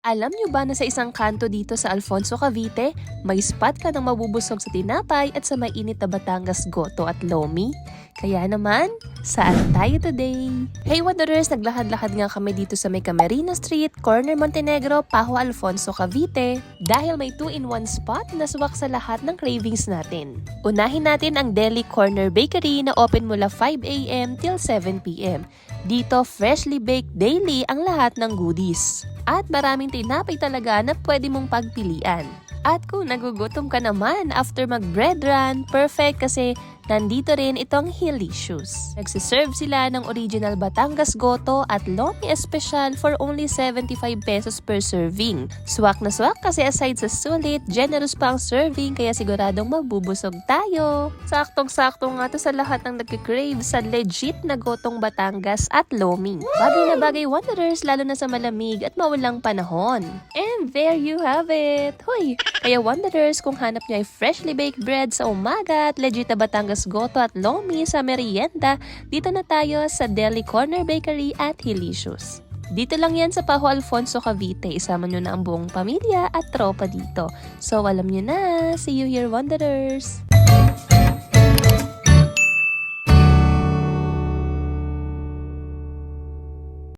Alam nyo ba na sa isang kanto dito sa Alfonso, Cavite, may spot ka ng mabubusog sa tinapay at sa mainit na Batangas goto at lomi? Kaya naman, saan tayo today? Hey Wanderers, naglakad-lakad nga kami dito sa may Camarines Street, Corner Montenegro, Pajo Alfonso, Cavite. Dahil may 2-in-1 spot na swak sa lahat ng cravings natin. Unahin natin ang Deli Corner Bakery na open mula 5 a.m. till 7 p.m. Dito, freshly baked daily ang lahat ng goodies. At maraming tinapay talaga na pwede mong pagpilian. At kung nagugutom ka naman after mag-bread run, perfect kasi nandito rin itong Hilicious. Nagsiserve sila ng original Batangas Goto at Lomi Espesyal for only 75 pesos per serving. Swak na swak kasi aside sa sulit, generous pa ang serving kaya siguradong mabubusog tayo. Saktong-sakto nga to sa lahat ng nagkikrave sa legit na gotong Batangas at Lomi. Bagay na bagay Wanderers lalo na sa malamig at mawalang panahon. And there you have it! Hoy! Kaya Wanderers, kung hanap nyo ay freshly baked bread sa umaga at legit na Batangas Goto at Lomi sa merienda, dito na tayo sa Deli Corner Bakery at Hilicious. Dito lang yan sa Pajo Alfonso, Cavite. Isama nyo na ang buong pamilya at tropa dito. So alam nyo na, see you here Wanderers!